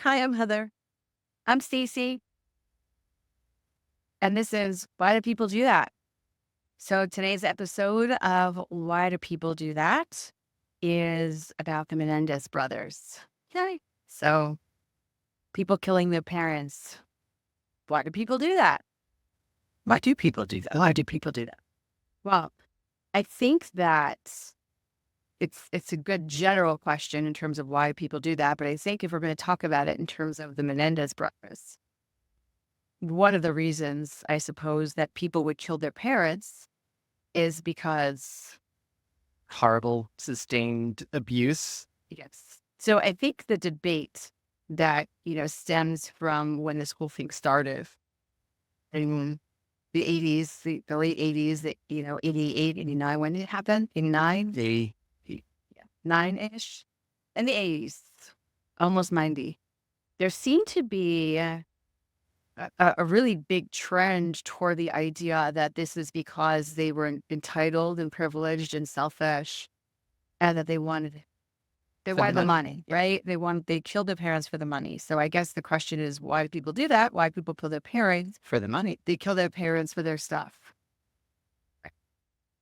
Hi, I'm Heather. I'm Stacy, and this is Why Do People Do That? So today's episode of Why Do People Do That is about the Menendez brothers. Yay. So people killing their parents. Why do people do that? Why do people do that? Why do people do that? Well, I think that it's a good general question in terms of why people do that, but I think if we're going to talk about it in terms of the Menendez brothers, one of the reasons I suppose that people would kill their parents is because, Horrible, sustained abuse. yes. So I think the debate that, stems from when this whole thing started in the 80s, the late 80s, 88, 89, when did it happen? 89? They, Yeah, 9-ish? In the 80s, almost 90. There seemed to be a really big trend toward the idea that this is because they were entitled and privileged and selfish, and that they for the wanted the money. money, right? They killed their parents for the money. So I guess the question is, why do people do that? Why do people kill their parents? For the money. They kill their parents for their stuff. Right.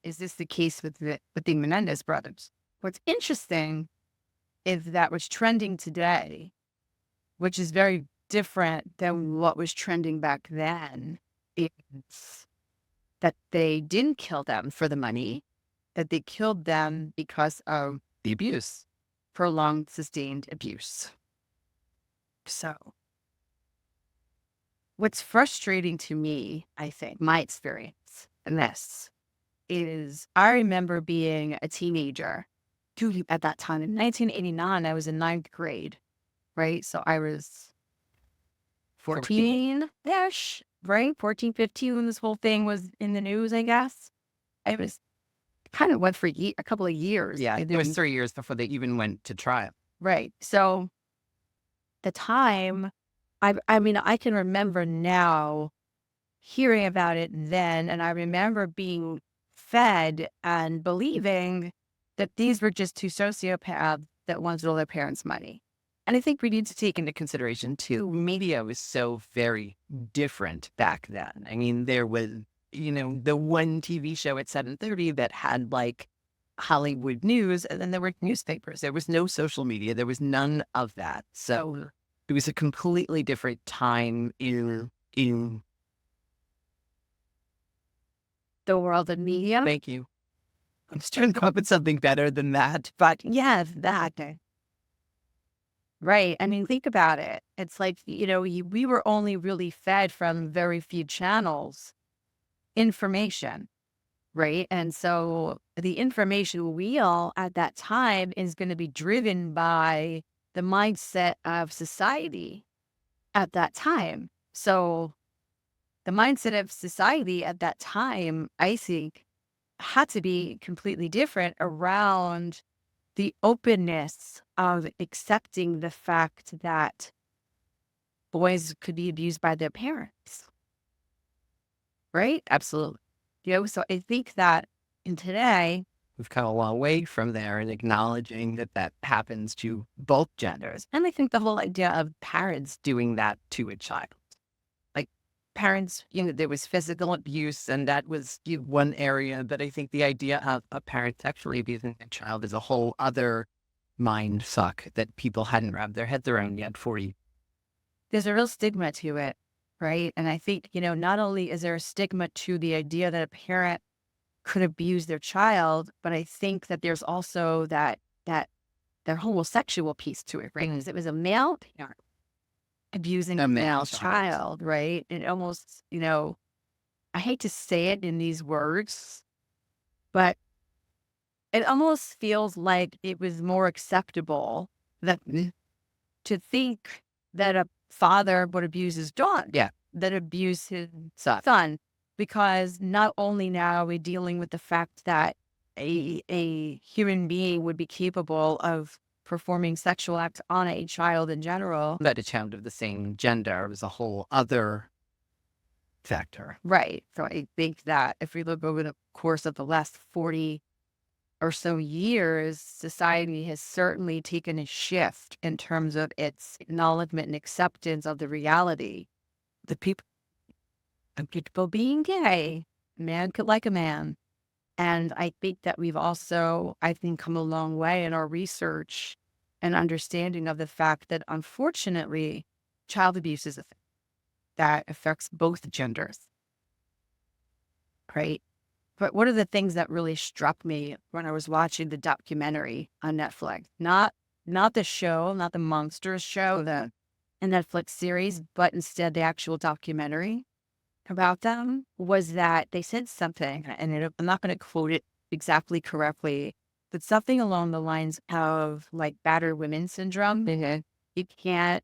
Is this the case with the Menendez brothers? What's interesting is that what's trending today, which is very different than what was trending back then, is that they didn't kill them for the money, that they killed them because of The abuse. prolonged, sustained abuse. So, what's frustrating to me, I think, my experience in this is I remember being a teenager at that time. In 1989, I was in ninth grade, right? So I was 14-ish, right? 14, 15 when this whole thing was in the news, I guess. I was kind of went for a couple of years. Yeah, And it was then, 3 years before they even went to trial. right. So the time, I mean, I can remember now hearing about it then, and I remember being fed and believing that these were just two sociopaths that wanted all their parents' money. And I think we need to take into consideration, too, media was so very different back then. I mean, there was, the one TV show at 7:30 that had like Hollywood news, and then there were newspapers. There was no social media. There was none of that. So it was a completely different time in The world of media. Thank you. I'm just trying to come up with something better than that. But Yeah, that. Right. I mean, think about it. It's like, we were only really fed from very few channels information, right? And so the information wheel at that time is going to be driven by the mindset of society at that time. So the mindset of society at that time, I think, had to be completely different around the openness of accepting the fact that boys could be abused by their parents, right? absolutely, So I think that in today, we've come a long way from there and acknowledging that that happens to both genders. and I think the whole idea of Parents doing that to a child. Like parents, there was physical abuse, and that was one area. But I think the idea of a parent sexually abusing a child is a whole other mind suck that people hadn't wrapped their heads around yet for you. there's a real stigma to it, right? And I think, not only is there a stigma to the idea that a parent could abuse their child, but I think that there's also that their homosexual piece to it, right? Because it was a male parent abusing A a male male child, right? It almost, I hate to say it in these words, but it almost feels like it was more acceptable that to think that a father would abuse his daughter, Yeah. that abuse his Son. son, because not only now are we dealing with the fact that a human being would be capable of performing sexual acts on a child in general. That a child of the same gender was a whole other factor. Right. So I think that if we look over the course of the last 40 or so years, society has certainly taken a shift in terms of its acknowledgement and acceptance of the reality. The people being gay, man could like a man. And I think that we've also, I think, come a long way in our research and understanding of the fact that unfortunately, child abuse is a thing that affects both genders, right? But one of the things that really struck me when I was watching the documentary on Netflix, not the show, not the Monsters show, the Netflix series, but instead the actual documentary about them, was that they said something, and I'm not going to quote it exactly correctly, but something along the lines of like battered women syndrome. You can't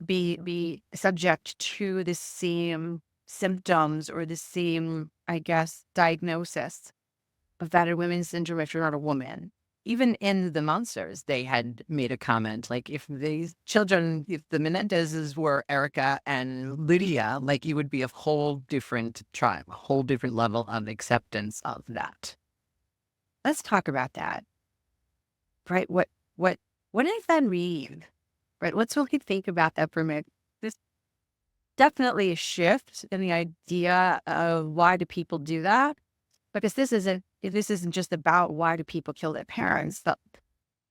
be subject to the same symptoms or the same, I guess, diagnosis of battered women syndrome if you're not a woman. Even in the Monsters, they had made a comment like, if these children, if the Menendezes were Erica and Lydia, like, you would be a whole different tribe, a whole different level of acceptance of that. Let's talk about that, right? What does that mean, right? Let's really think about that for a minute. There's definitely a shift in the idea of why do people do that, because this isn't just about why do people kill their parents, but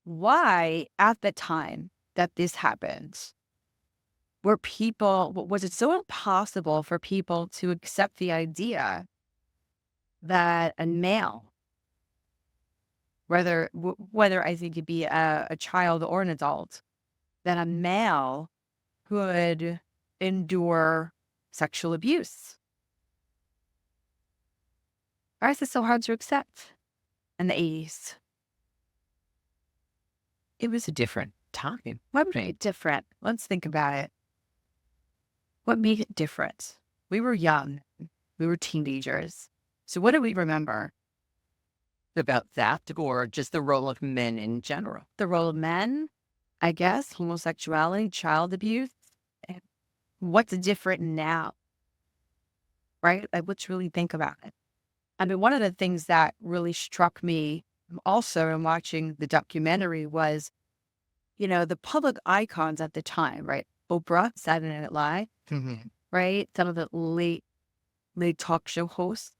why at the time that this happens, was it so impossible for people to accept the idea that a male, whether I think you'd be a child or an adult, that a male could endure sexual abuse? Why is it so hard to accept in the 80s? It was a different time. What made it different? Let's think about it. What made it different? We were young. We were teenagers. So what do we remember? About that, or just the role of men in general. The role of men, I guess, homosexuality, child abuse. And what's different now, right? Like, let's really think about it. I mean, one of the things that really struck me also in watching the documentary was, the public icons at the time, right? Oprah, Saturday Night Live, Mhm. right? Some of the late talk show hosts,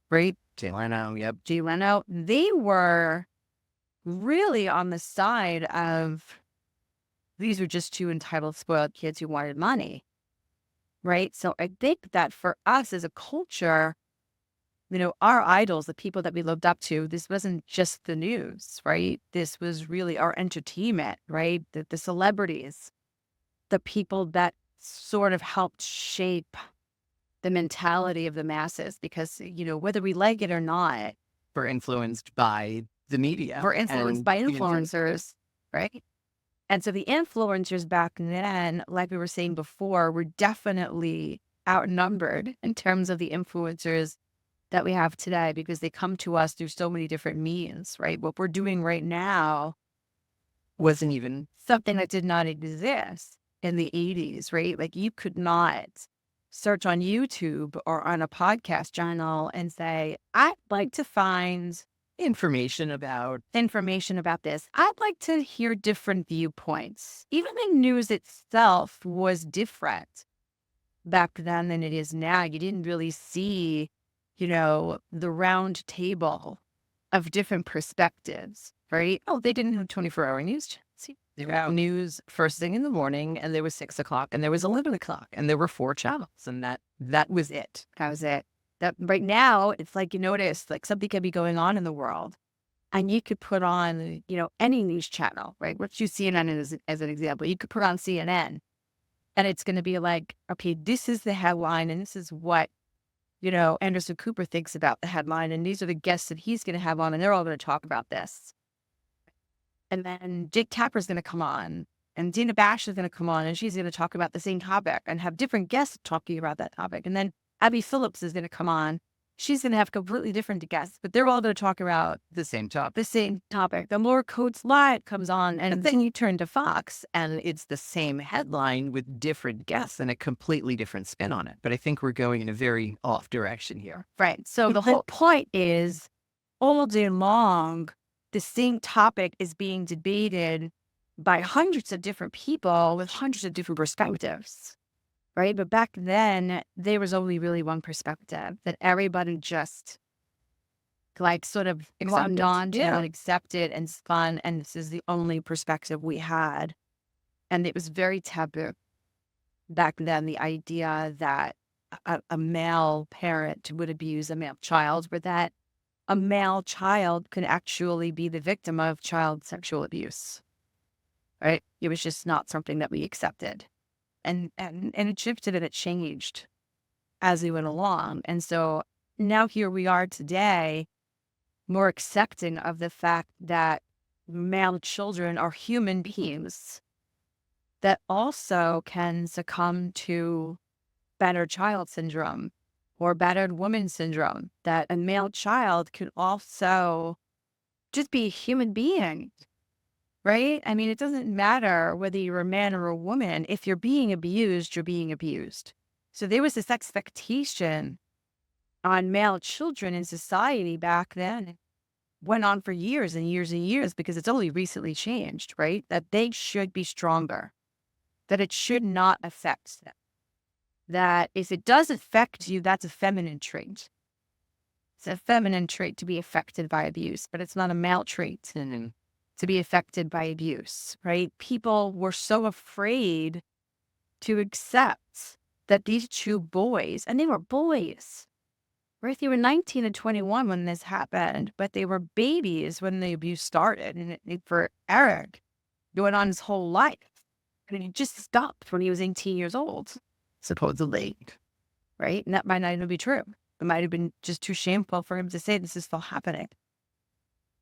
right? Jay Leno, yep. Jay Leno, they were really on the side of these were just two entitled, spoiled kids who wanted money, right? So I think that for us as a culture, our idols, the people that we looked up to, this wasn't just the news, right? This was really our entertainment, right? The celebrities, the people that sort of helped shape the mentality of the masses because, whether we like it or not, Were influenced by the media. we're influenced by You know, influencers, right? And so the influencers back then, like we were saying before, were definitely outnumbered in terms of the influencers that we have today because they come to us through so many different means, right? What we're doing right now wasn't even something that did not exist in the 80s, right? Like you could not search on YouTube or on a podcast channel and say, I'd like to find information about. information about this. I'd like to hear different viewpoints. Even the news itself was different back then than it is now. You didn't really see, the round table of different perspectives, right? Oh, they didn't have 24-hour news channels. They were out news first thing in the morning, and there was 6 o'clock, and there was 11 o'clock, and there were 4 channels, and that was it. That was it. That right now, it's like you notice, like something could be going on in the world, and you could put on, any news channel, right? Let's use CNN as an example. You could put on CNN, and it's going to be like, okay, this is the headline, and this is what, Anderson Cooper thinks about the headline, and these are the guests that he's going to have on, and they're all going to talk about this. And then Jake Tapper's going to come on, and Dina Bash is going to come on, and she's going to talk about the same topic and have different guests talking about that topic. And then Abby Phillips is going to come on. She's going to have completely different guests, but they're all going to talk about The same topic. the same topic. Then Laura Coates Live comes on, and then you turn to Fox. And it's the same headline with different guests and a completely different spin on it. But I think we're going in a very off direction here. Right. So the whole point is all day long, the same topic is being debated by hundreds of different people with hundreds of different perspectives, right? But back then, there was only really one perspective that everybody just like sort of glommed Accepted. on to Yeah. and accepted and spun. And this is the only perspective we had. And it was very taboo back then, the idea that a male parent would abuse a male child, or that a male child could actually be the victim of child sexual abuse, right? It was just not something that we accepted. And it shifted and it changed as we went along. And so now here we are today, more accepting of the fact that male children are human beings that also can succumb to battered child syndrome or battered woman syndrome, that a male child could also just be a human being, right? I mean, it doesn't matter whether you're a man or a woman. If you're being abused, you're being abused. So there was this expectation on male children in society back then, went on for years and years and years, because it's only recently changed, right? That they should be stronger, that it should not affect them, that if it does affect you, that's a feminine trait. It's a feminine trait to be affected by abuse, but it's not a male trait to be affected by abuse, right? People were so afraid to accept that these two boys, and they were boys, right? They were 19 and 21 when this happened, but they were babies when the abuse started. And for Eric, going on his whole life. And he just stopped when he was 18 years old, supposedly, right? And that might not even be true. It might have been just too shameful for him to say this is still happening.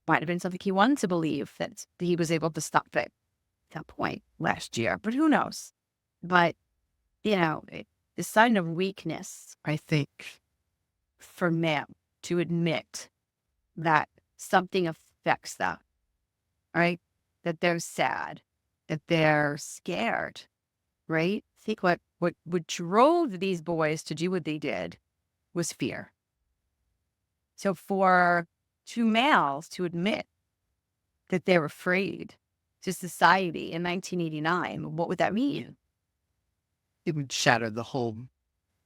Might have been something he wanted to believe, that he was able to stop it at that point last year, but who knows? But, the sign of weakness, I think, for men to admit that something affects them, right? That they're sad, that they're scared, right? I think what drove these boys to do what they did was fear. So for two males to admit that they're afraid to society in 1989, what would that mean? It would shatter the whole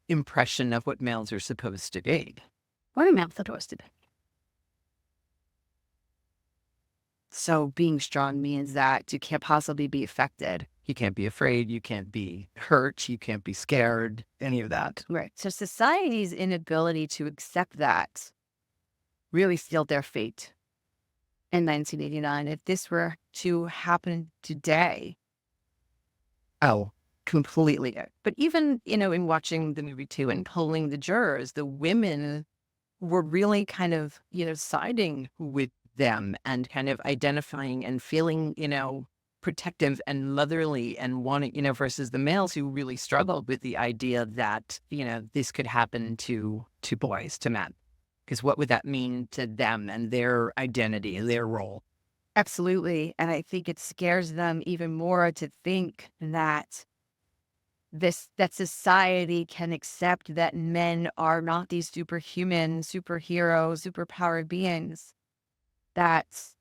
impression of what males are supposed to be. What are males supposed to be? So being strong means that you can't possibly be affected. You can't be afraid. You can't be hurt. You can't be scared. Any of that. Right. So society's inability to accept that really sealed their fate in 1989. If this were to happen today, Oh, completely. but even, in watching the movie too and polling the jurors, the women were really kind of, siding With them and kind of identifying and feeling, protective and motherly and wanting, versus the males who really struggled with the idea that, this could happen to boys, to men. Because what would that mean to them and their identity, their role? absolutely. And I think it scares them even more to think that that society can accept that men are not these superhuman, superhero, superpowered beings. That's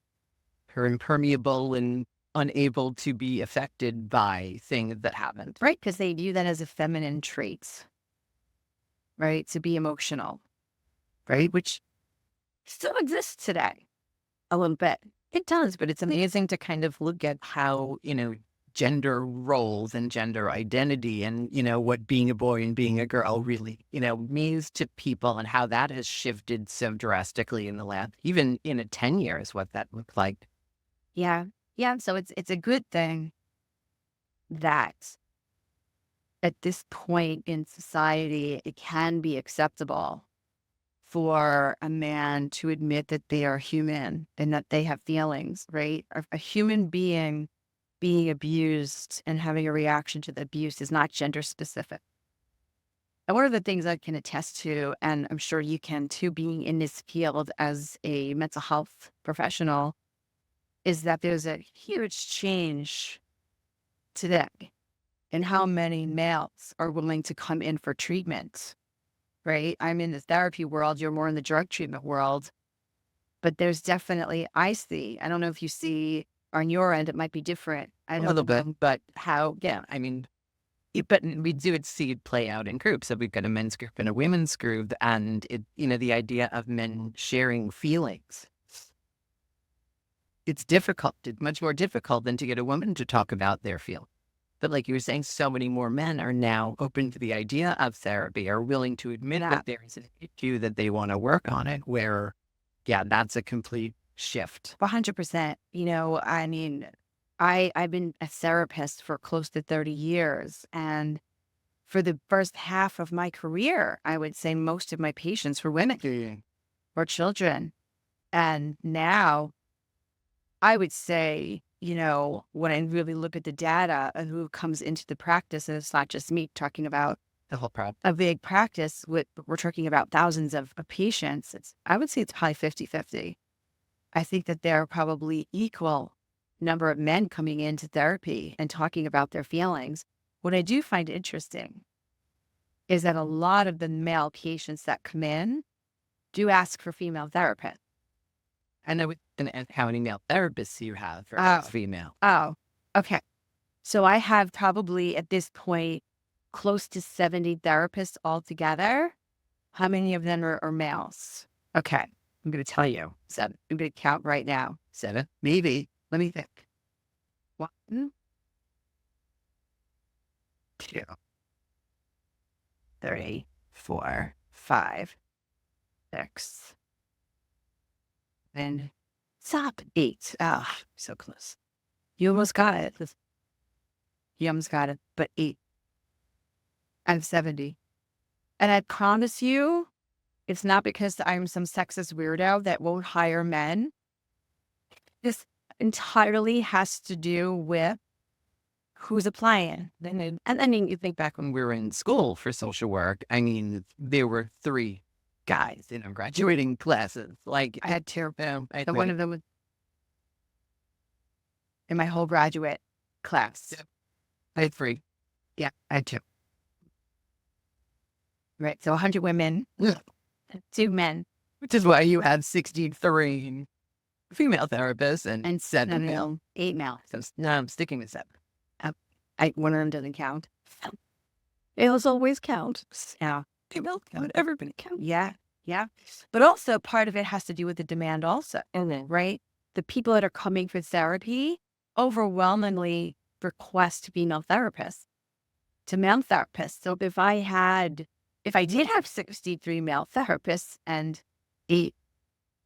Are impermeable and unable to be affected by things that happened. right, because they view that as a feminine trait, right? To be emotional, right? Which still exists today a little bit. It does, but it's amazing to kind of look at How, gender roles and gender identity and, what being a boy and being a girl really, means to people and how that has shifted so drastically in the last, even in a 10 years, what that looked like. yeah. Yeah. So it's a good thing that at this point in society, it can be acceptable for a man to admit that they are human and that they have feelings, right? A human being abused and having a reaction to the abuse is not gender specific. And one of the things I can attest to, and I'm sure you can too, being in this field as a mental health professional, is that there's a huge change today in how many males are willing to come in for treatment, right? I'm in the therapy world, you're more in the drug treatment world. But there's definitely, I don't know if you see on your end, it might be different. I A don't little bit, know. but how, yeah, I mean, but we do see it play out in groups. So we've got a men's group and a women's group, and the idea of men sharing feelings. It's difficult. It's much more difficult than to get a woman to talk about their feelings. But like you were saying, so many more men are now open to the idea of therapy, are willing to admit Yeah, that there is an issue that they want to work on it, where, yeah, that's a complete shift. 100%. I mean, I've been a therapist for close to 30 years. And for the first half of my career, I would say most of my patients were women Mm. or children. And now I would say, when I really look at the data and who comes into the practice, and it's not just me talking about The whole problem. a big practice, we're talking about thousands of patients. I would say it's probably 50-50. I think that there are probably equal number of men coming into therapy and talking about their feelings. What I do find interesting is that a lot of the male patients that come in do ask for female therapists. And I would, and how many male therapists you have Oh, versus female? oh, okay. So I have probably at this point close to 70 therapists altogether. How many of them are males? Okay. I'm going to tell you. Seven. I'm going to count right now. 7? Maybe. Let me think. 1, 2, 3, 4, 5, 6, and stop. 8. Ah, so close. You almost got it. You almost got it. But 8 out of 70. And I promise you, it's not because I'm some sexist weirdo that won't hire men. This entirely has to do with who's applying. And then you think back When we were in school for social work, I mean, there were 3 guys in our graduating classes. Like, I had 2. I had So one 3. of them was in my whole graduate class. Yep. I had 3. Yeah, I had 2. Right. So 100 women, Yeah. 2 men, Which is why you had 63 female therapists and and 7 male. 8 males. So no, I'm sticking with 7. One of them doesn't count. Males always count. Yeah. Female count, everybody count. Yeah. Yeah. But also part of it has to do with the demand also, right? The people that are coming for therapy overwhelmingly request female therapists to male therapists. So if I did have 63 male therapists and 8,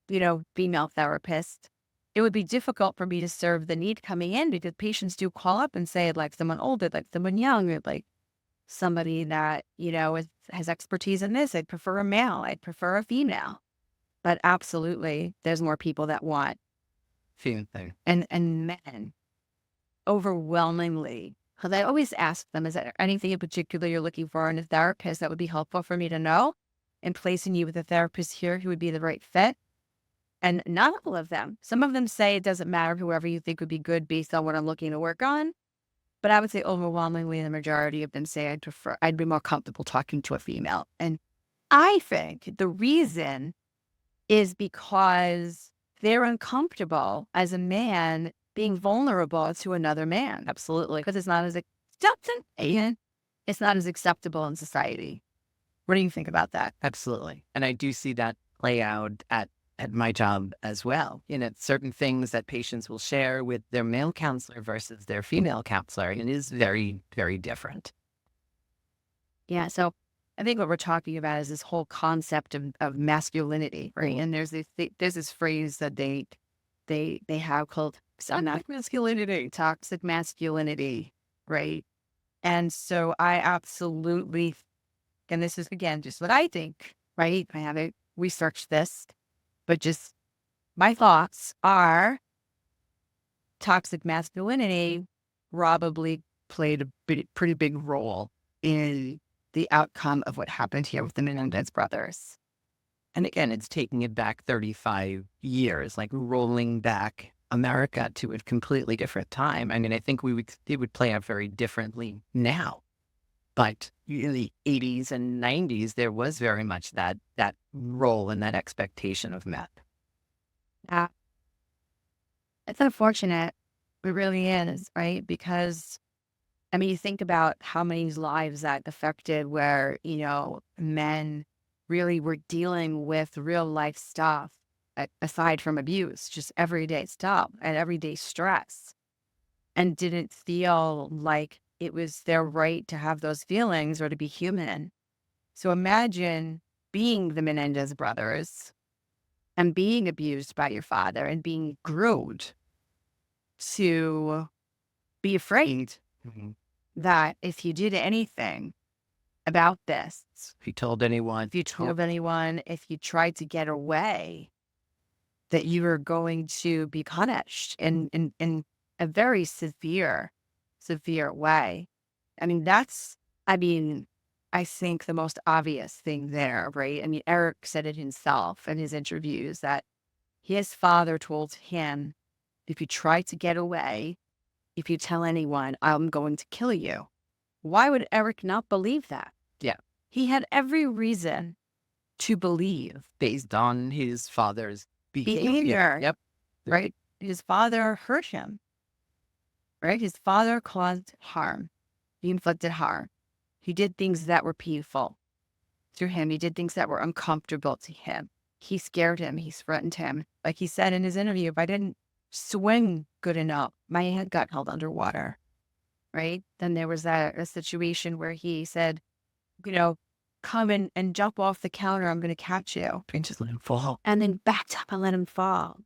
female therapists, it would be difficult for me to serve the need coming in because patients do call up and say, I'd like someone older, I'd like someone young, I'd like somebody that, has expertise in this. I'd prefer a male. I'd prefer a female. But absolutely, there's more people that want. Female thing. And men, overwhelmingly, because I always ask them, is there anything in particular you're looking for in a therapist that would be helpful for me to know and placing you with a therapist here who would be the right fit? And not all of them. Some of them say it doesn't matter, whoever you think would be good based on what I'm looking to work on. But I would say overwhelmingly the majority of them say I'd be more comfortable talking to a female. And I think the reason is because they're uncomfortable as a man being vulnerable to another man. Absolutely. Because it's not as acceptable. It's not as acceptable in society. What do you think about that? Absolutely. And I do see that play out at my job as well. Certain things that patients will share with their male counselor versus their female counselor, and it is very, very different. Yeah. So I think what we're talking about is this whole concept of masculinity, right? And there's this phrase that they have called toxic masculinity, right? And so I absolutely, and this is again just what I think, right? I haven't researched this, but just my thoughts are toxic masculinity probably played a pretty big role in the outcome of what happened here with the Menendez brothers. And again, it's taking it back 35 years, like rolling back America to a completely different time. I mean, I think it would play out very differently now. But in the 80s and 90s, there was very much that role and that expectation of men. Yeah. It's unfortunate. It really is, right? Because I mean, you think about how many lives that affected where, men really were dealing with real life stuff aside from abuse, just everyday stuff and everyday stress, and didn't feel like it was their right to have those feelings or to be human. So imagine being the Menendez brothers and being abused by your father and being groomed to be afraid Mhm. that if you did anything about this, If you told anyone, if you told anyone, if you tried to get away, that you were going to be punished in a very severe way. I mean, I mean, I think the most obvious thing there, right? I mean, Eric said it himself in his interviews that his father told him, if you try to get away, if you tell anyone, I'm going to kill you. Why would Eric not believe that? yeah, He had every reason to believe based on his father's behavior. behavior, Yep. right? His father hurt him, right? His father caused harm. He inflicted harm. He did things that were painful to him. He did things that were uncomfortable to him. He scared him. He threatened him. Like he said in his interview, if I didn't swing good enough, my head got held underwater, right? Then there was a situation where he said, you know, come in and jump off the counter. I'm going to catch you. And just let him fall. And then backed up and let him fall.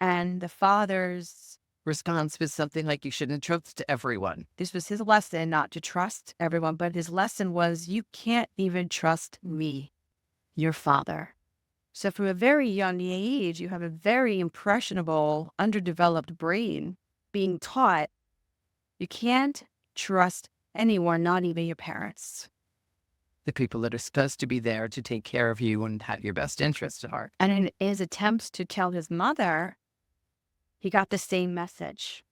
And the father's, Response was something like, you shouldn't trust everyone. this was his lesson, not to trust everyone, but his lesson was, you can't even trust me, your father. So from a very young age, you have a very impressionable, underdeveloped brain being taught you can't trust anyone, not even your parents. The people that are supposed to be there to take care of you and have your best interests at heart. And in his attempts to tell his mother, he got the same message,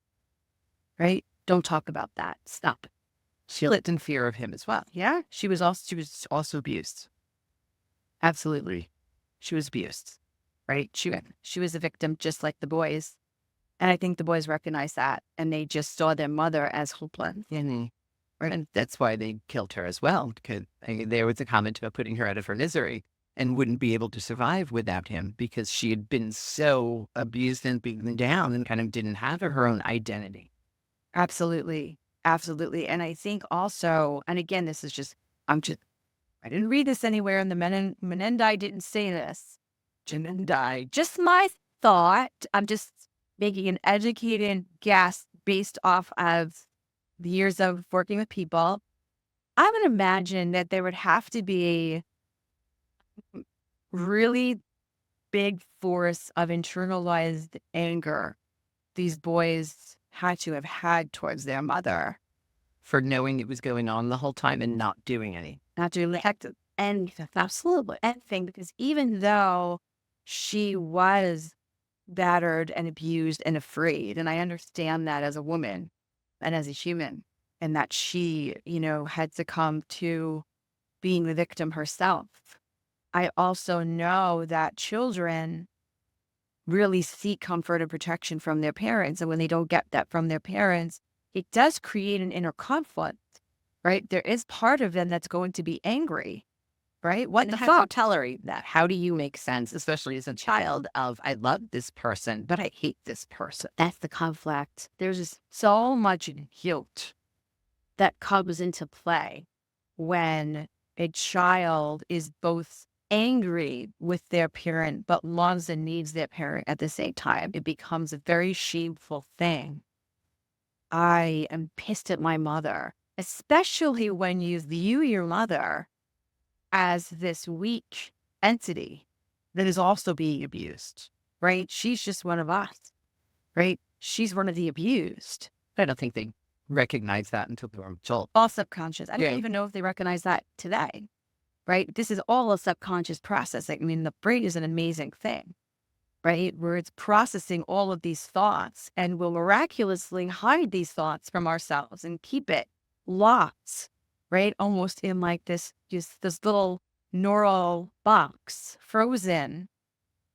right? Don't talk about that. Stop. She lived in fear of him as well. Yeah. She was also abused. Absolutely. She was abused, right? She was a victim just like the boys. And I think the boys recognized that and they just saw their mother as hopeless. And, and that's why they killed her as well. Because there was a comment about putting her out of her misery and wouldn't be able to survive without him because she had been so abused and beaten down and kind of didn't have her own identity. Absolutely. Absolutely. And I think also, and again, this is just, I didn't read this anywhere and the Menendai didn't say this. Menendez. Just my thought. I'm just making an educated guess based off of the years of working with people. I would imagine that there would have to be really big force of internalized anger these boys had to have had towards their mother, For knowing it was going on the whole time and not doing any. not doing the heck and absolutely anything, because even though she was battered and abused and afraid, and I understand that as a woman and as a human, and that she, had succumbed to being the victim herself. I also know that children really seek comfort and protection from their parents. And when they don't get that from their parents, it does create an inner conflict, right? There is part of them that's going to be angry, right? What And the how do you fuck? tell her that? How do you make sense, especially as a child, of I love this person, but I hate this person? That's the conflict. There's just so much guilt that comes into play when a child is both angry with their parent, but loves and needs their parent at the same time. It becomes a very shameful thing. I am pissed at my mother, especially when you view your mother as this weak entity that is also being abused, right? She's just one of us, right? She's one of the abused. I don't think they recognize that until they were adult. All subconscious. I don't Yeah. even know if they recognize that today, right? This is all a subconscious process. I mean, the brain is an amazing thing, right? Where it's processing all of these thoughts and will miraculously hide these thoughts from ourselves and keep it locked, right? Almost in like this, just this little neural box, frozen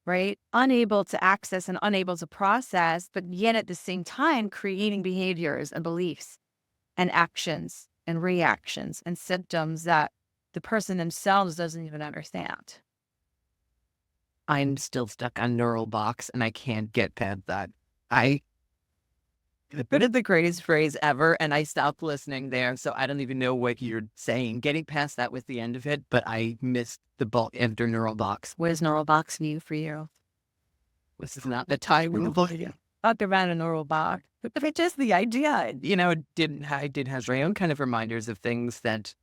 right? Unable to access and unable to process, but yet at the same time creating behaviors and beliefs and actions and reactions and symptoms that the person themselves doesn't even understand. I'm still stuck on neural box and I can't get past that. I That is the greatest phrase ever, and I stopped listening there, so I don't even know what you're saying. Getting past that was the end of it, but I missed the bulk after neural box. What does neural box mean for you? This is not the time we avoided. Talk about a neural box. But just the idea, I did have my own kind of reminders of things that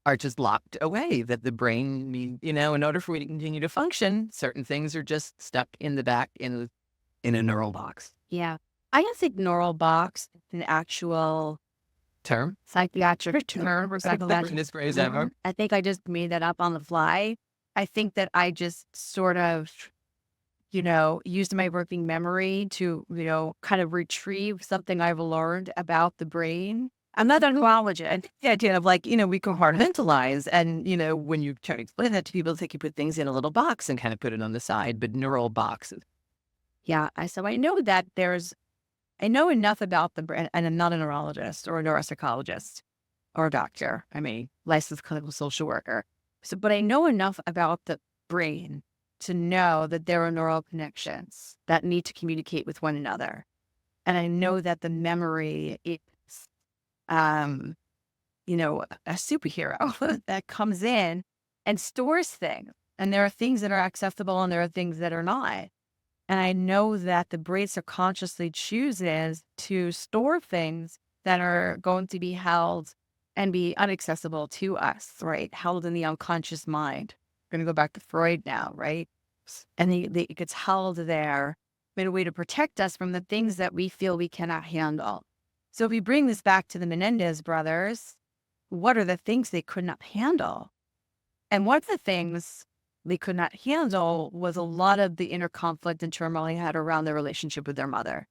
are just locked away, that the brain, in order for me to continue to function, certain things are just stuck in the back in a neural box. Yeah. I don't think neural box is an actual Term? psychiatric term or psychological This phrase term. ever. I think I just made that up on the fly. I think that I just sort of, used my working memory to, kind of retrieve something I've learned about the brain. I'm not a neurologist. The idea of like, we compartmentalize and, when you try to explain that to people, it's like you put things in a little box and kind of put it on the side, but neural boxes. Yeah. So I know that I know enough about the brain, and I'm not a neurologist or a neuropsychologist or a doctor. I'm a licensed clinical social worker. So, but I know enough about the brain to know that there are neural connections that need to communicate with one another. And I know that the memory is, um, a superhero that comes in and stores things. And there are things that are accessible and there are things that are not. And I know that the brain subconsciously chooses to store things that are going to be held and be inaccessible to us, right? Held in the unconscious mind. We're going to go back to Freud now, right? And it gets held there in a way to protect us from the things that we feel we cannot handle. So if we bring this back to the Menendez brothers, what are the things they could not handle? And one of the things they could not handle was a lot of the inner conflict and turmoil they had around their relationship with their mother.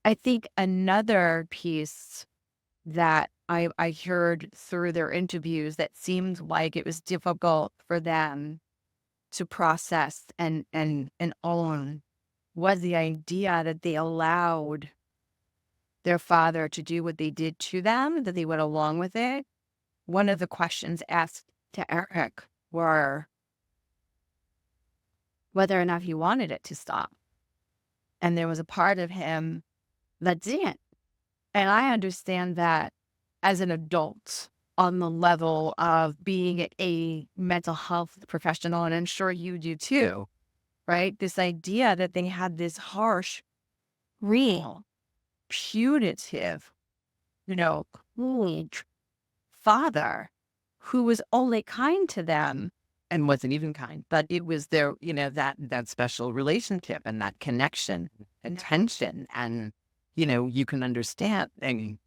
I think another piece that I heard through their interviews that seemed like it was difficult for them to process and own was the idea that they allowed their father to do what they did to them, that they went along with it. One of the questions asked to Eric were whether or not he wanted it to stop. And there was a part of him that didn't. And I understand that as an adult on the level of being a mental health professional, and I'm sure you do too, right? This idea that they had this harsh, real, punitive, cruel father who was only kind to them And wasn't even kind, but it was their, that special relationship and that connection and tension. And, you can understand and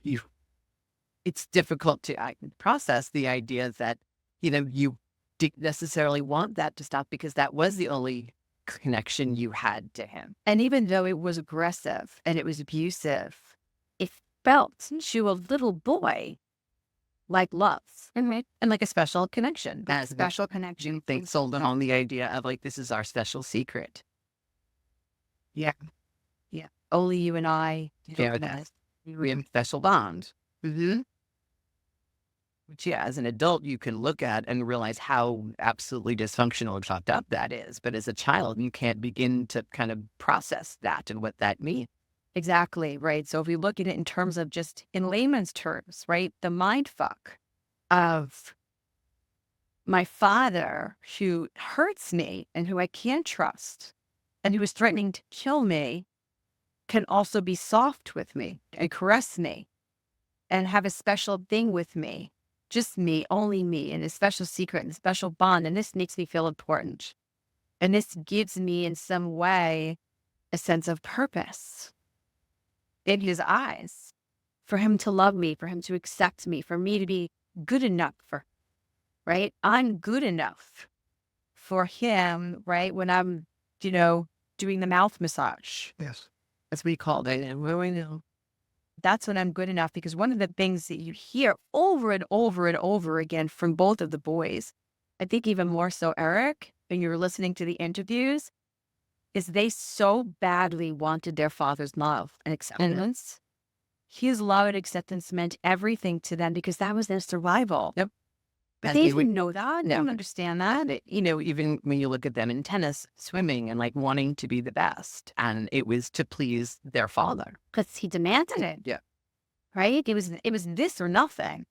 it's difficult to process the idea that, you didn't necessarily want that to stop because that was the only connection you had to him. And even though it was aggressive and it was abusive, it felt to a little boy like love. And like a special connection. That special connection. They sold on the idea of like, this is our special secret. Yeah. Yeah. Only you and I. Yeah, we have a special bond. Mm-hmm. Which, yeah, as an adult, you can look at and realize how absolutely dysfunctional and fucked up that is. But as a child, you can't begin to kind of process that and what that means. Exactly. Right. So if we look at it in terms of just in layman's terms, right, the mind fuck of my father who hurts me and who I can't trust and who is threatening to kill me can also be soft with me and caress me and have a special thing with me. Just me, only me, and a special secret and a special bond. And this makes me feel important. And this gives me in some way a sense of purpose in his eyes for him to love me, for him to accept me, for me to be good enough for, right? I'm good enough for him, right? When I'm, doing the mouth massage. Yes. As we called it. And we know. That's when I'm good enough, because one of the things that you hear over and over and over again from both of the boys, I think even more so Eric, when you're listening to the interviews, is they so badly wanted their father's love and Mhm. acceptance. His love and acceptance meant everything to them because that was their survival. Yep. But And they they would didn't know that. They no. don't understand that. Even when you look at them in tennis, swimming, and like wanting to be the best, and it was to please their father. Because he demanded it, Yeah. right? It was this or nothing.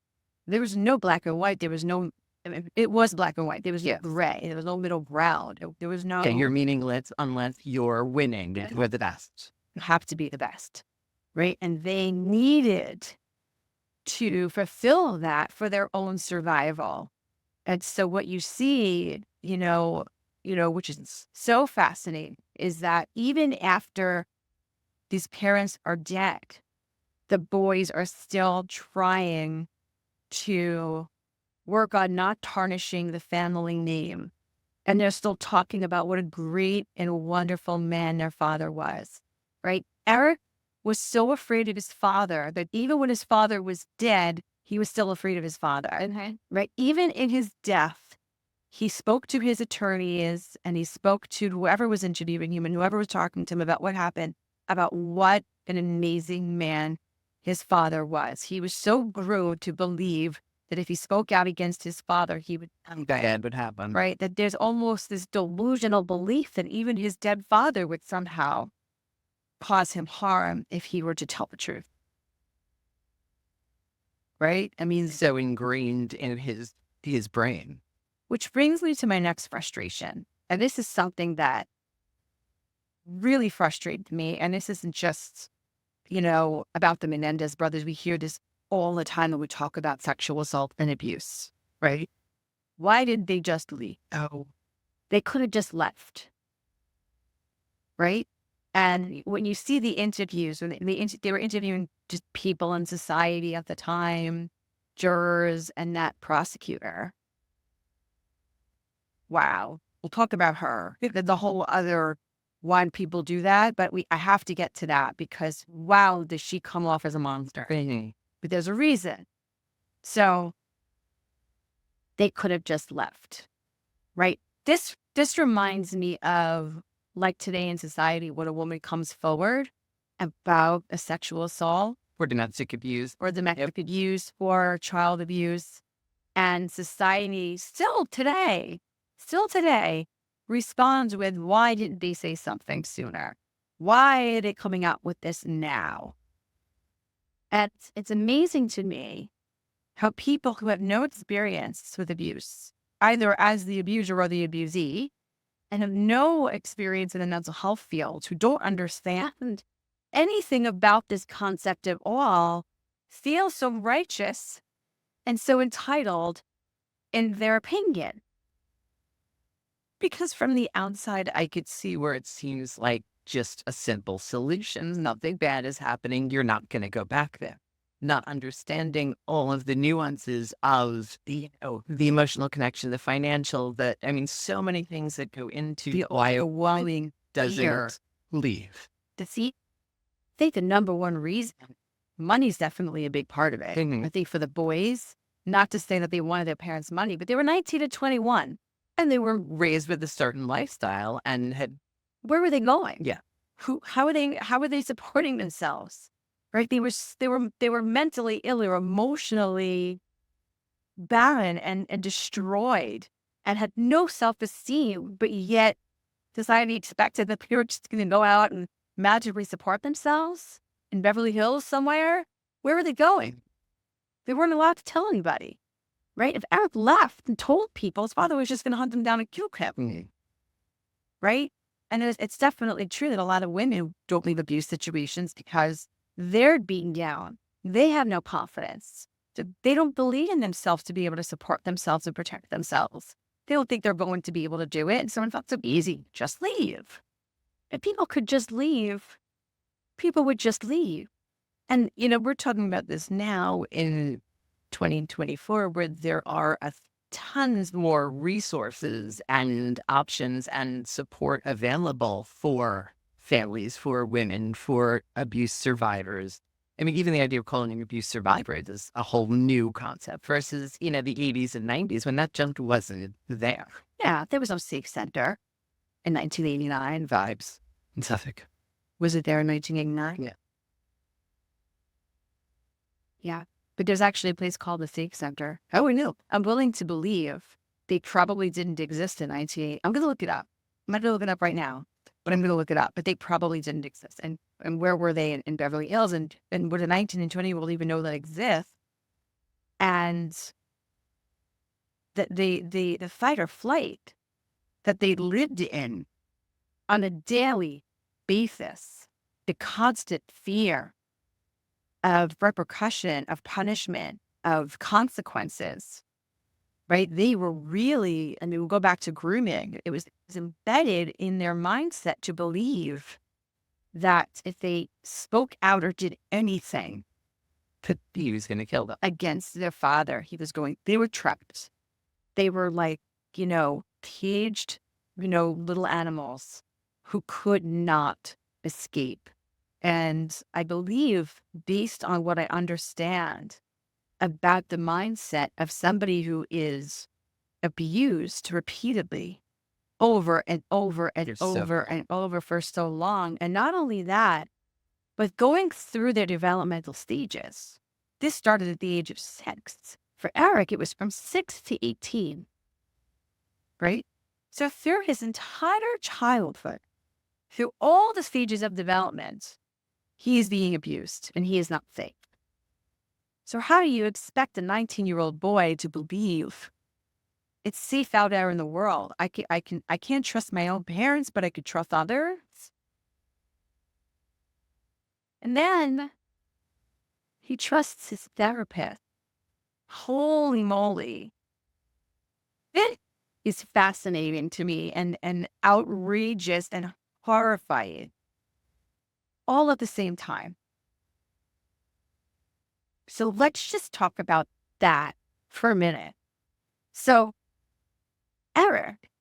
There was no black and white. There was no. I mean, it was black and white. There was no Yes. gray. There was no middle ground. There was Yeah, no. you're meaningless unless you're winning Yeah. with the best. You have to be the best, right? And they needed to fulfill that for their own survival. And so what you see, which is so fascinating, is that even after these parents are dead, the boys are still trying to work on not tarnishing the family name. And they're still talking about what a great and wonderful man their father was, right? Eric was so afraid of his father that even when his father was dead, he was still afraid of his father, Okay. right? Even in his death, he spoke to his attorneys and he spoke to whoever was interviewing him and whoever was talking to him about what happened, about what an amazing man his father was. He was so grew to believe that if he spoke out against his father, he would Bad would happen. right? That there's almost this delusional belief that even his dead father would somehow cause him harm if he were to tell the truth, right? I mean, So ingrained in his brain. which brings me to my next frustration. And this is something that really frustrated me. And this isn't just, about the Menendez brothers. We hear this all the time when we talk about sexual assault and abuse, right? Why did they just leave? Oh, They could have just left, right? And when you see the interviews, when they were interviewing just people in society at the time, jurors and that prosecutor. Wow. We'll talk about her. The whole other why do people do that, but I have to get to that because wow, does she come off as a monster? mhm. But there's a reason. So they could have just left, right? This reminds me of like today in society when a woman comes forward about a sexual assault Or domestic abuse. or domestic abuse or child abuse, and society still today responds with, why didn't they say something sooner? Why are they coming out with this now? And it's amazing to me how people who have no experience with abuse, either as the abuser or the abusee, and have no experience in the mental health field, who don't understand anything about this concept at all, feel so righteous and so entitled in their opinion. Because from the outside, I could see where it seems like just a simple solution. Nothing bad is happening. You're not going to go back there. Not understanding all of the nuances of the emotional connection, the financial, so many things that go into The why overwhelming fear. doesn't leave. I think the number one reason, money's definitely a big part of it. Mhm. I think for the boys, not to say that they wanted their parents' money, but they were 19 to 21. And they were raised with a certain lifestyle and had, Where were they going? yeah, How were they supporting themselves? Right? They were mentally ill or emotionally barren and destroyed and had no self-esteem, but yet society expected that they were just going to go out and magically support themselves in Beverly Hills somewhere. Where were they going? They weren't allowed to tell anybody, right? If Eric left and told people, his father was just going to hunt him down and kill him, mhm. right? And it's definitely true that a lot of women don't leave abuse situations because they're beaten down. They have no confidence. They don't believe in themselves to be able to support themselves and protect themselves. They don't think they're going to be able to do it. And someone felt so easy, just leave. If people could just leave, people would just leave. And, we're talking about this now in 2024, where there are tons more resources and options and support available for families, for women, for abuse survivors. Even the idea of calling an abuse survivor is a whole new concept versus, the 80s and 90s when that just wasn't there. Yeah, there was no safe center in 1989. Vibes. in Suffolk. Was it there in 1989? Yeah. Yeah. But there's actually a place called the Stake Center. Oh, we knew. I'm willing to believe they probably didn't exist in 1980. I'm going to look it up. I'm not going to look it up right now, but I'm going to look it up. But they probably didn't exist. And where were they in Beverly Hills? And would a 19 and 20 will even know that exists? And that the fight or flight that they lived in on a daily basis, the constant fear of repercussion, of punishment, of consequences, right? They were really, I mean, we'll go back to grooming. It was embedded in their mindset to believe that if they spoke out or did anything That he was going to kill them. against their father, they were trapped. They were like, caged, little animals who could not escape. And I believe, based on what I understand about the mindset of somebody who is abused repeatedly over and over and You're so over and over for so long. And not only that, but going through their developmental stages. This started at the age of 6. For Eric, it was from 6 to 18, right? So through his entire childhood, through all the stages of development, he is being abused and he is not safe. So how do you expect a 19-year-old boy to believe it's safe out there in the world? I can't trust my own parents, but I could trust others. And then he trusts his therapist. Holy moly. It is fascinating to me and outrageous and horrifying all at the same time. So let's just talk about that for a minute. So Eric,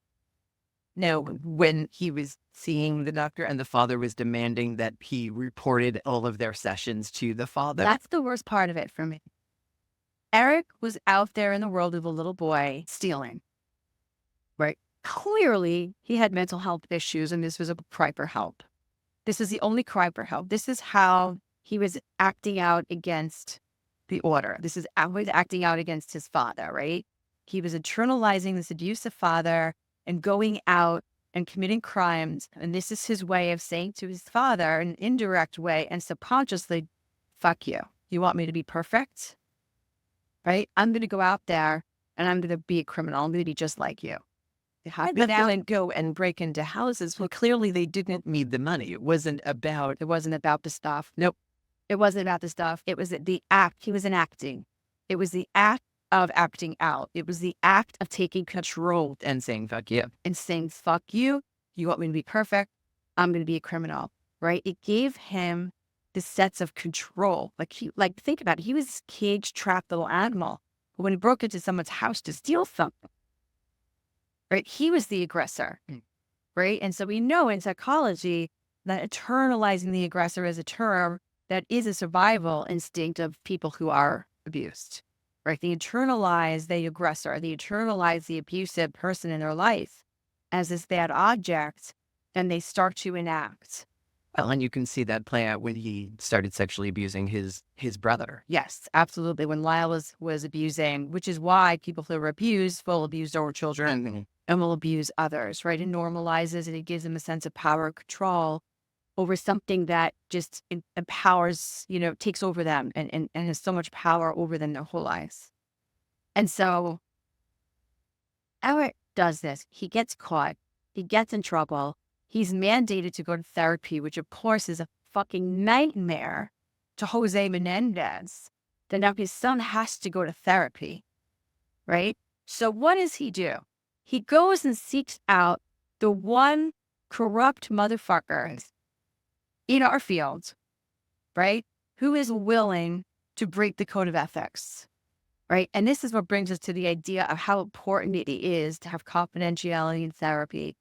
No, when he was seeing the doctor and the father was demanding that he reported all of their sessions to the father. that's the worst part of it for me. Eric was out there in the world of a little boy stealing, right? Clearly, he had mental health issues, and this was a cry for help. This is the only cry for help. This is how he was acting out against the order. This is how he was acting out against his father, right? He was internalizing this abusive father and going out and committing crimes. And this is his way of saying to his father, an indirect way and subconsciously, fuck you. You want me to be perfect? Right? I'm going to go out there and I'm going to be a criminal. I'm going to be just like you. But then go and break into houses. Well, clearly they didn't need the money. It wasn't about the stuff. Nope. It wasn't about the stuff. It was the act. He was enacting. It was the act of acting out. It was the act of taking control and saying fuck you. and saying, fuck you. You want me to be perfect? I'm going to be a criminal, right? It gave him the sense of control. Think about it. He was this caged, trapped little animal. But when he broke into someone's house to steal something, right? He was the aggressor, right? And so we know in psychology that internalizing the aggressor is a term that is a survival instinct of people who are abused, right? They internalize the aggressor, they internalize the abusive person in their life as this bad object, and they start to enact. Well, and you can see that play out when he started sexually abusing his brother. Yes, absolutely. When Lyle was abusing, which is why people who are abused will abuse their children and will abuse others, right? It normalizes and it gives them a sense of power and control over something that just empowers, takes over them and has so much power over them their whole lives. And so Eric does this. He gets caught. He gets in trouble. He's mandated to go to therapy, which of course is a fucking nightmare to Jose Menendez. Then now his son has to go to therapy, right? So what does he do? He goes and seeks out the one corrupt motherfucker in our field, right? Who is willing to break the code of ethics, right? And this is what brings us to the idea of how important it is to have confidentiality in therapy,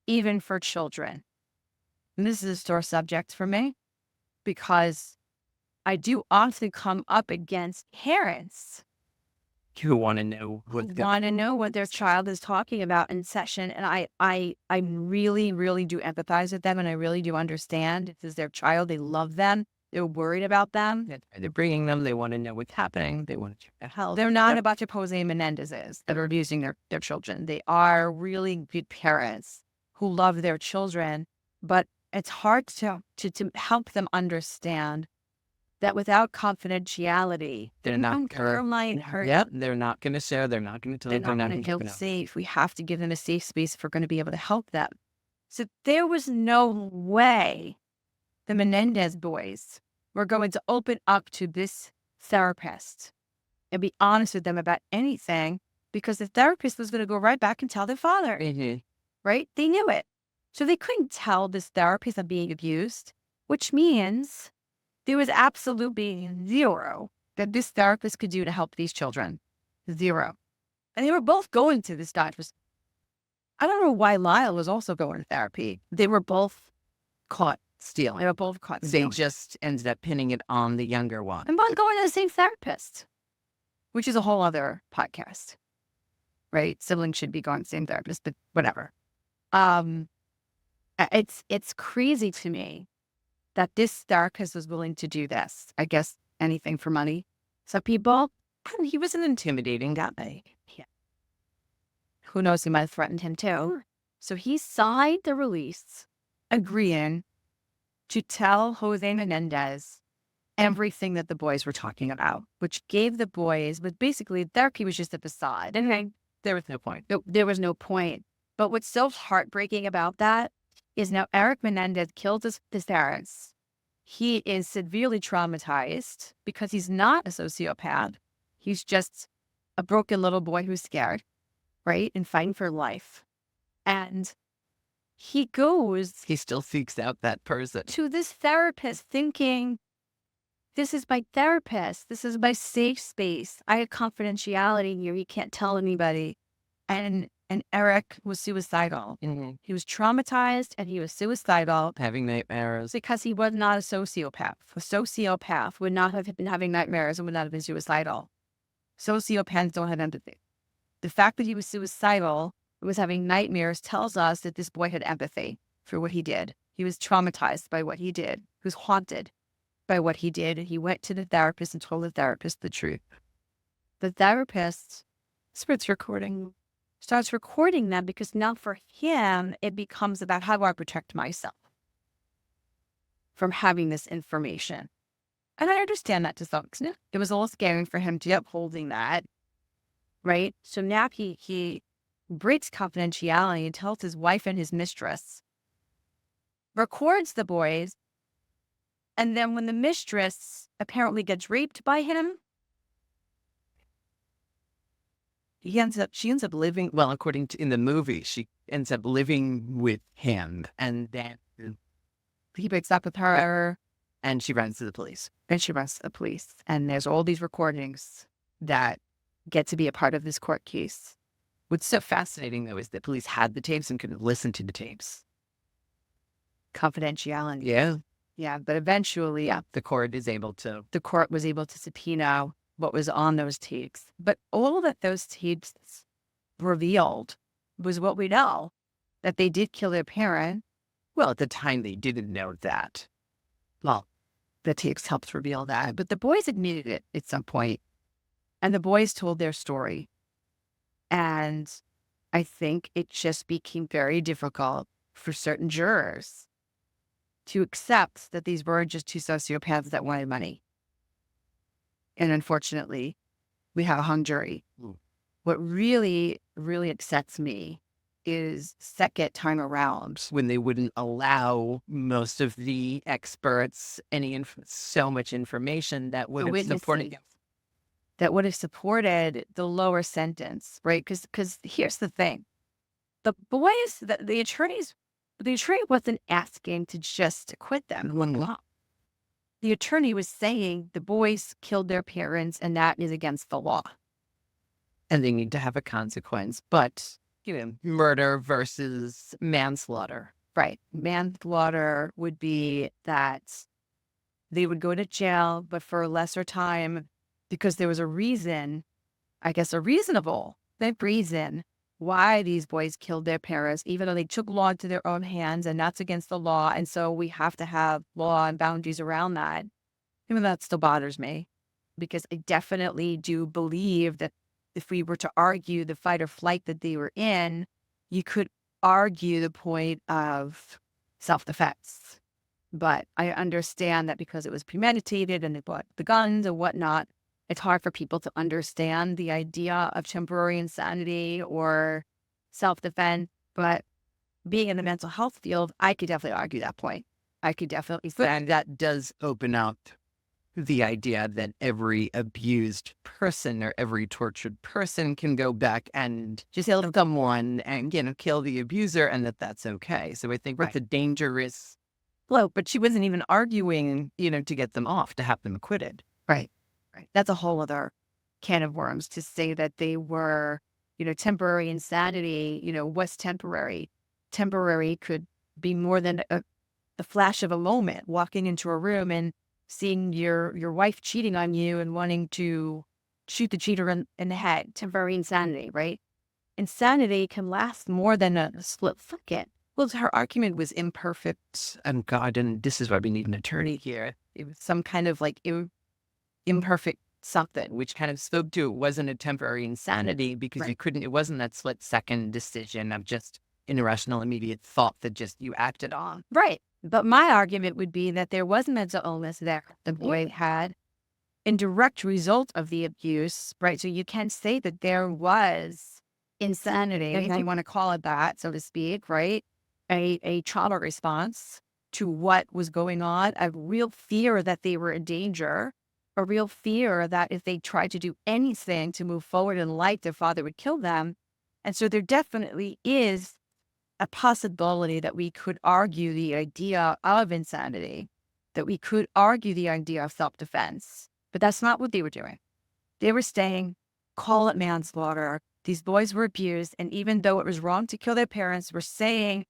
even for children. And this is a sore subject for me because I do often come up against parents You want to know what's going want to know what their child is talking about in session. And I really, really do empathize with them. And I really do understand this is their child. They love them. They're worried about them. on. They're bringing them. They want to know what's happening. They want to check their health. They're not a bunch of Jose Menendezes that are abusing their children. They are really good parents who love their children. But it's hard to help them understand that without confidentiality, They're not their gonna. might hurt. Yep, they're not going to share. They're not going to tell. They're They're not not going going to to feel open up. safe. We have to give them a safe space if we're going to be able to help them. So there was no way the Menendez boys were going to open up to this therapist and be honest with them about anything because the therapist was going to go right back and tell their father, right? They knew it. So they couldn't tell this therapist I'm being abused, which means there was absolutely zero that this therapist could do to help these children. Zero. And they were both going to this doctor's. I don't know why Lyle was also going to therapy. They were both caught stealing. They were both caught They stealing. just ended up pinning it on the younger one. And both going to the same therapist, which is a whole other podcast, right? Siblings should be going to the same therapist, but whatever. It's crazy to me that this therapist was willing to do this. I guess anything for money. Some people, He was an intimidating guy. who knows, he might have threatened him too. So he signed the release agreeing to tell Jose Menendez everything that the boys were talking about, which gave the boys, but basically therapy was just a facade. And There was no point. there was no point. But what's so heartbreaking about that is now Eric Menendez killed his parents. He is severely traumatized because he's not a sociopath. He's just a broken little boy who's scared, right? And fighting for life. And he goes He still seeks out that person. to this therapist thinking, this is my therapist. This is my safe space. I have confidentiality here. He can't tell anybody. And Eric was suicidal. He was traumatized and he was suicidal Having nightmares. because he was not a sociopath. A sociopath would not have been having nightmares and would not have been suicidal. Sociopaths don't have empathy. The fact that he was suicidal, was having nightmares, tells us that this boy had empathy for what he did. He was traumatized by what he did. He was haunted by what he did. He went to the therapist and told the therapist the truth. The therapist starts recording them because now for him, it becomes about how do I protect myself from having this information. And I understand that to some extent. It was a little scary for him to be upholding that, right? So now he breaks confidentiality and tells his wife and his mistress, records the boys, and then when the mistress apparently gets raped by him, She ends up living, well, according to in the movie, she ends up living with him, and then he breaks up with her and she runs to the police. and she runs to the police. And there's all these recordings that get to be a part of this court case. What's so fascinating, though, is that police had the tapes and could listen to the tapes. Confidentiality. Yeah. Yeah, but eventually, The court is able to. the court was able to subpoena what was on those tapes. But all that those tapes revealed was what we know, that they did kill their parent. Well, at the time, they didn't know that. Well, the tapes helped reveal that. But the boys admitted it at some point, and the boys told their story. And I think it just became very difficult for certain jurors to accept that these were just two sociopaths that wanted money. And unfortunately, we have a hung jury. Mm. What really, really upsets me is second time around. When they wouldn't allow most of the experts so much information that would have supported him. That would have supported the lower sentence, right? Because here's the thing. The boys, the attorney wasn't asking to just acquit them. The attorney was saying the boys killed their parents and that is against the law. And they need to have a consequence. But, murder versus manslaughter. Right. Manslaughter would be that they would go to jail, but for a lesser time because there was a reason I guess, a reasonable reason why these boys killed their parents, even though they took law into their own hands, and that's against the law. And so we have to have law and boundaries around that. Even that still bothers me, because I definitely do believe that if we were to argue the fight or flight that they were in, you could argue the point of self-defense. But I understand that because it was premeditated and they bought the guns and whatnot, it's hard for people to understand the idea of temporary insanity or self-defense. But being in the mental health field, I could definitely argue that point. I could definitely say, And that does open up the idea that every abused person or every tortured person can go back and just kill someone and, kill the abuser, and that that's okay. So I think what right. the danger is, well, but she wasn't even arguing, to get them off, to have them acquitted. Right. Right. That's a whole other can of worms to say that they were, temporary insanity, was temporary. Temporary could be more than the flash of a moment, walking into a room and seeing your wife cheating on you and wanting to shoot the cheater in the head. Temporary insanity, right? Insanity can last more than a split second. Well, her argument was imperfect, and God, and this is why we need an attorney here. It was some kind of like imperfect something, which kind of spoke to it wasn't a temporary insanity because Right. it wasn't that split second decision of just an irrational, immediate thought that just you acted on. Right. But my argument would be that there was mental illness there the boy had in direct result of the abuse, right? So you can say that there was insanity, if you want to call it that, so to speak, right? A trauma response to what was going on, a real fear that they were in danger, a real fear that if they tried to do anything to move forward in life, their father would kill them. And so there definitely is a possibility that we could argue the idea of insanity, that we could argue the idea of self-defense, but that's not what they were doing. They were saying, call it manslaughter. These boys were abused. And even though it was wrong to kill their parents, we're saying,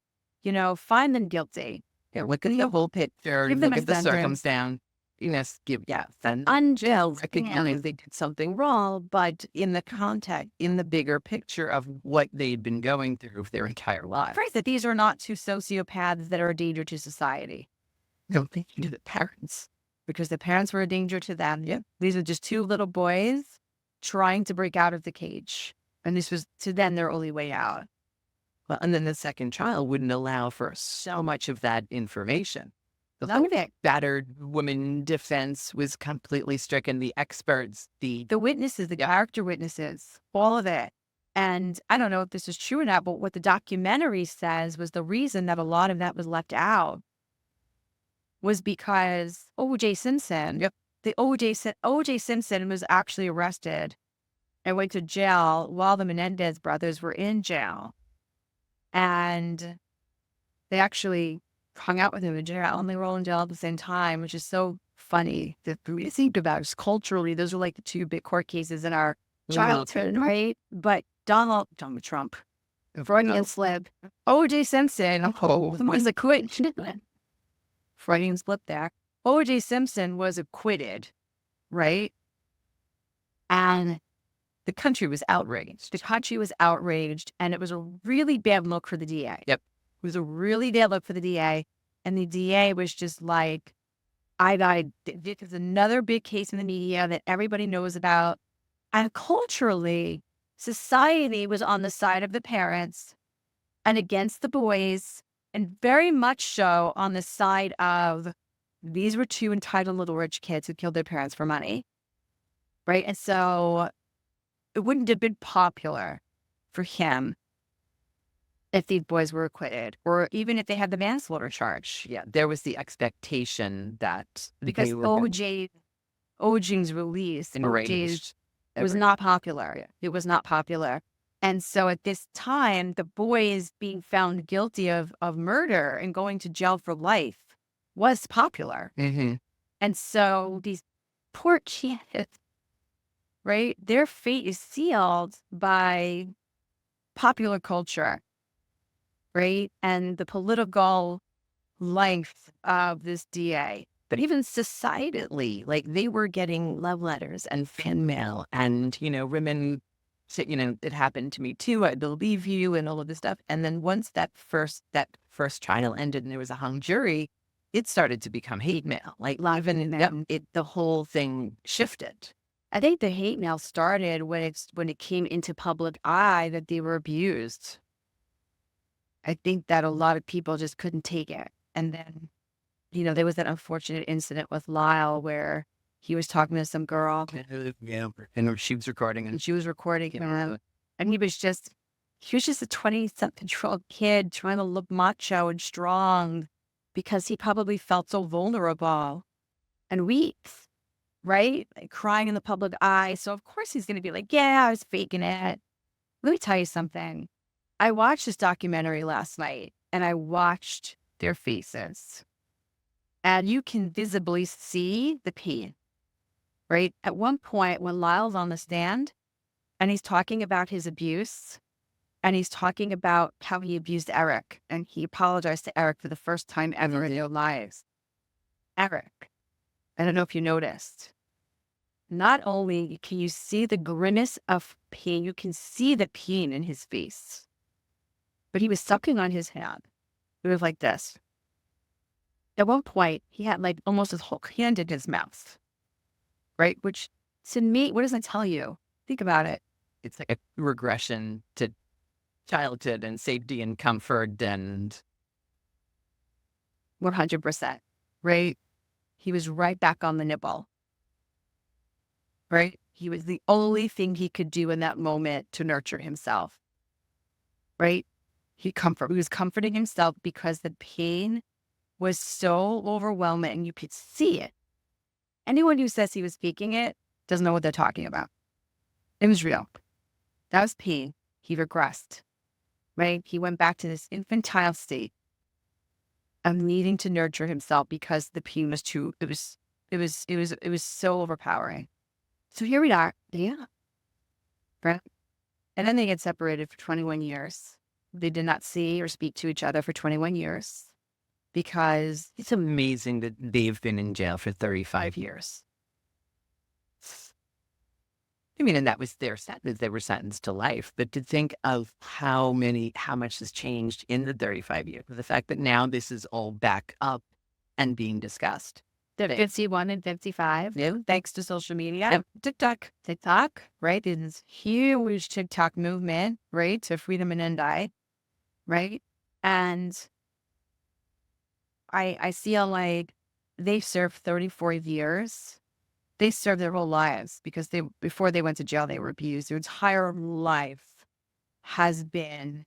find them guilty. Yeah, look at the whole picture, Give them look a at the sentence. circumstance. Then Unjust. recognize they did something wrong, but in the context, in the bigger picture of what they'd been going through their entire lives. Right, that these are not two sociopaths that are a danger to society. No, thank you to the parents. Because the parents were a danger to them. Yep. These are just two little boys trying to break out of the cage. And this was, to them, their only way out. Well, and then the second child wouldn't allow for so much of that information. The None of it. battered woman defense was completely stricken. The experts, The witnesses, the character witnesses, all of it. And I don't know if this is true or not, but what the documentary says was the reason that a lot of that was left out was because O.J. Simpson, the O.J. Simpson was actually arrested and went to jail while the Menendez brothers were in jail. And they actually hung out with him in jail, and they were all in jail at the same time, which is so funny that we think about it. Culturally, those are like the two big court cases in our childhood, right? But Donald Trump, Freudian slip, O.J. Simpson was acquitted. Freudian slip there. O.J. Simpson was acquitted, right? And the country was outraged. the country was outraged, and it was a really bad look for the DA. Yep. It was a really bad look for the DA. And the DA was just like, this is another big case in the media that everybody knows about. And culturally, society was on the side of the parents and against the boys, and very much so on the side of these were two entitled little rich kids who killed their parents for money. Right. And so it wouldn't have been popular for him if these boys were acquitted, or even if they had the manslaughter charge. Yeah, there was the expectation that Because they were OJ's release, enraged. was not popular. Yeah. It was not popular. And so at this time, the boys being found guilty of murder and going to jail for life was popular. Mm-hmm. And so these poor kids, right, their fate is sealed by popular culture, right? And the political life of this DA. But even societally, like they were getting love letters and fan mail and, women said, it happened to me too. I believe you and all of this stuff. And then once that first trial ended and there was a hung jury, it started to become hate mail. Like Love even yep, them. the whole thing shifted. I think the hate mail started when it came into public eye that they were abused. I think that a lot of people just couldn't take it. And then, there was that unfortunate incident with Lyle where he was talking to some girl Yeah. And she was recording and and she was recording you him. And he was just a 20-something-year-old kid trying to look macho and strong because he probably felt so vulnerable and weak, right? Like crying in the public eye. So of course he's going to be like, yeah, I was faking it. Let me tell you something. I watched this documentary last night and I watched their faces and you can visibly see the pain, right? At one point when Lyle's on the stand and he's talking about his abuse and he's talking about how he abused Eric and he apologized to Eric for the first time ever in their lives. Eric, I don't know if you noticed, not only can you see the grimace of pain, you can see the pain in his face, but he was sucking on his hand. It was like this. At one point, he had like almost his whole hand in his mouth, right? Which to me, what does that tell you? Think about it. it's like a regression to childhood and safety and comfort and 100%, right? He was right back on the nibble, right? He was the only thing he could do in that moment to nurture himself, right? He was comforting himself because the pain was so overwhelming and you could see it. Anyone who says he was faking it doesn't know what they're talking about. It was real. That was pain. He regressed, right? He went back to this infantile state of needing to nurture himself because the pain was it was so overpowering. So here we are. Yeah. Right. And then they get separated for 21 years. They did not see or speak to each other for 21 years because it's amazing that they've been in jail for 35 years. I mean, and that was their sentence. They were sentenced to life. But to think of how much has changed in the 35 years, the fact that now this is all back up and being discussed. they're 51 and 55, Yeah. thanks to social media. Yep. TikTok, right? This huge TikTok movement, right? To freedom Menendez, right? And I feel like they served 34 years. They served their whole lives because before they went to jail, they were abused. Their entire life has been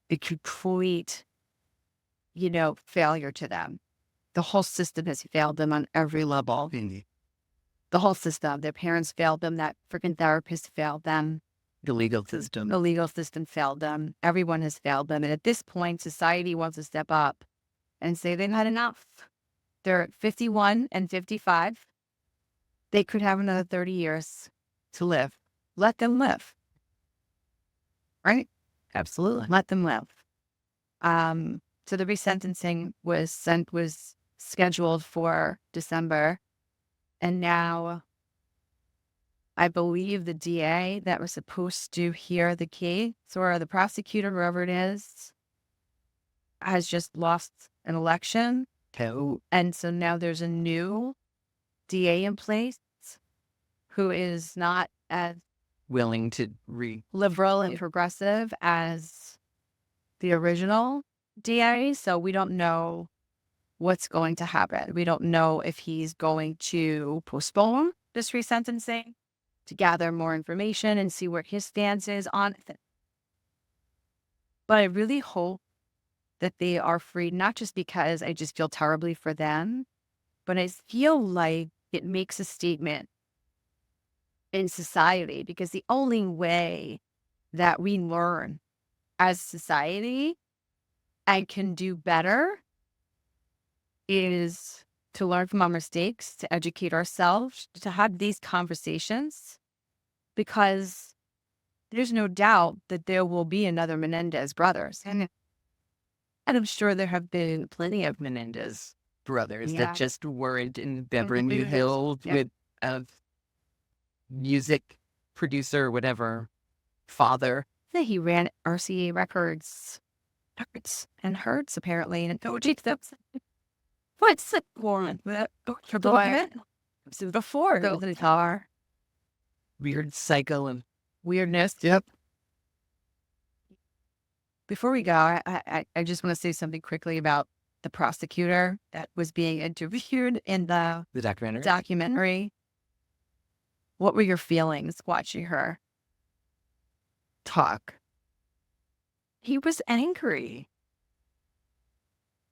a complete, failure to them. The whole system has failed them on every level. Indeed. The whole system. Their parents failed them. That freaking therapist failed them. The legal system. The legal system failed them. Everyone has failed them. And at this point, society wants to step up and say they've had enough. They're 51 and 55. They could have another 30 years to live. Let them live. Right? Absolutely. Let them live. So the resentencing was scheduled for December. And now I believe the DA that was supposed to hear the case, or the prosecutor, whoever it is, has just lost an election. Oh, And so now there's a new DA in place who is not as willing to liberal and progressive as the original DA. So we don't know what's going to happen. We don't know if he's going to postpone this resentencing to gather more information and see where his stance is on it. But I really hope that they are free, not just because I just feel terribly for them, but I feel like it makes a statement in society, because the only way that we learn as society and can do better is to learn from our mistakes, to educate ourselves, to have these conversations, because there's no doubt that there will be another Menendez brothers. And I'm sure there have been plenty of Menendez brothers that Yeah. just weren't in Beverly Mhm. Hills Yep. with a music producer, whatever, father. Yeah, he ran RCA Records and Hertz apparently. And oh, geez, that's what's the one that for the what? So before it was a guitar. Weird cycle and Weirdness. yep. Before we go, I just want to say something quickly about the prosecutor that was being interviewed in the The documentary. documentary. What were your feelings watching her talk? He was angry.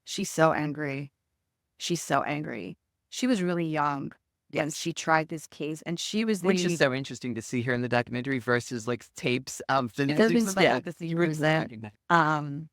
She's so angry. She's so angry. She was really young when Yes. she tried this case, and she was Which is the so interesting to see her in the documentary versus like tapes of the it was like yeah. the secret that um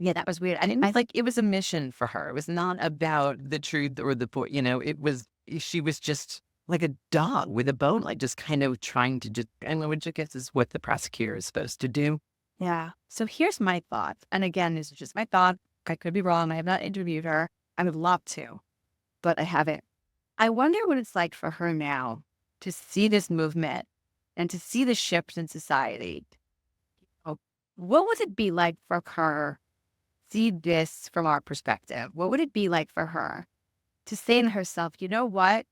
yeah, that was weird. And like it was a mission for her. It was not about the truth or the point, it was she was just like a dog with a bone, like just kind of trying to just and which I guess is what the prosecutor is supposed to do. yeah. So here's my thought. And again, this is just my thought. I could be wrong. I have not interviewed her. I would love to, but I haven't. I wonder what it's like for her now to see this movement and to see the shift in society. Oh, what would it be like for her see this from our perspective? What would it be like for her to say to herself, you know what?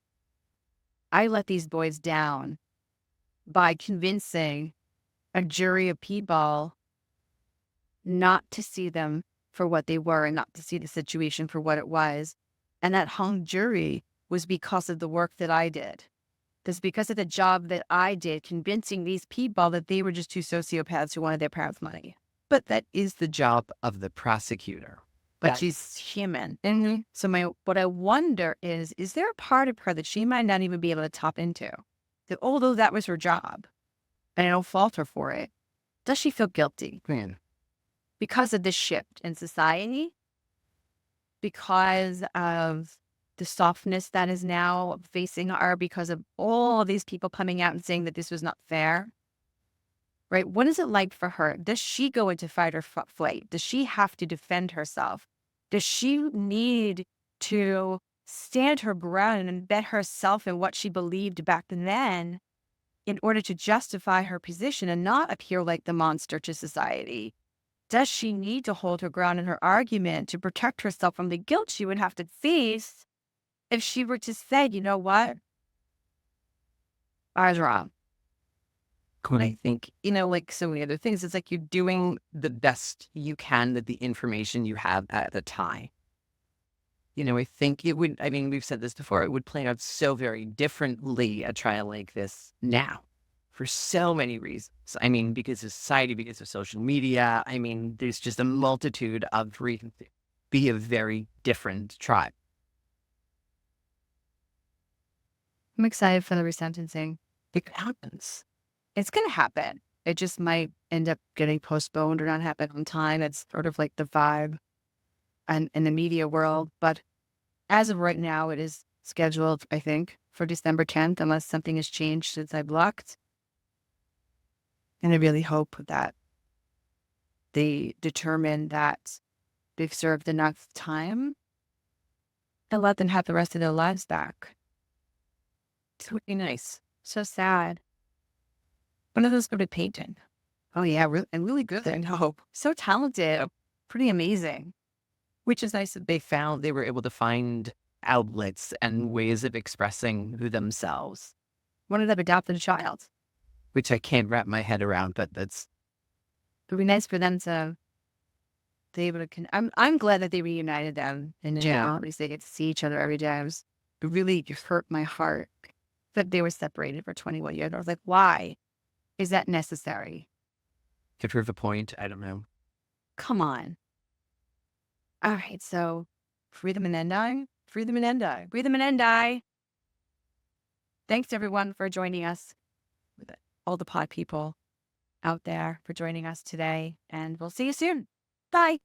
I let these boys down by convincing a jury of people not to see them for what they were and not to see the situation for what it was. And that hung jury was because of the work that I did. It's because of the job that I did, convincing these people that they were just two sociopaths who wanted their parents' money. But that is the job of the prosecutor. But she's human. So what I wonder is there a part of her that she might not even be able to tap into? That although that was her job, and I don't fault her for it, does she feel guilty Man, because of this shift in society? Because of the softness that is now facing her because of all of these people coming out and saying that this was not fair, right? What is it like for her? Does she go into fight or flight? Does she have to defend herself? Does she need to stand her ground and bet herself in what she believed back then in order to justify her position and not appear like the monster to society? Does she need to hold her ground in her argument to protect herself from the guilt she would have to face if she were to say, you know what? I was wrong. and I think, like so many other things, it's like you're doing the best you can with the information you have at the time. I think it would, I mean, we've said this before, it would play out so very differently a trial like this now for so many reasons. I mean, because of society, because of social media. I mean, there's just a multitude of reasons to be a very different trial. I'm excited for the resentencing. It happens. It's going to happen. It just might end up getting postponed or not happen on time. It's sort of like the vibe and in the media world. But as of right now, it is scheduled, I think, for December 10th, unless something has changed since I blocked. And I really hope that they determine that they've served enough time and let them have the rest of their lives back. It would be nice. So sad. One of those good painting. Oh, yeah, and really good. I hope. So talented. Pretty amazing. Which is nice that they were able to find outlets and ways of expressing themselves, One of them adopted a child. which I can't wrap my head around, but that's, It would be nice for them to be able to. I'm glad that they reunited them in general. At least they get to see each other every day. It really hurt my heart that they were separated for 21 years. I was like, why is that necessary? to prove a point. I don't know. Come on. All right, so free the Menendez, free the Menendez, free the Menendez. Thanks everyone for joining us, with all the pod people out there for joining us today, and we'll see you soon. Bye.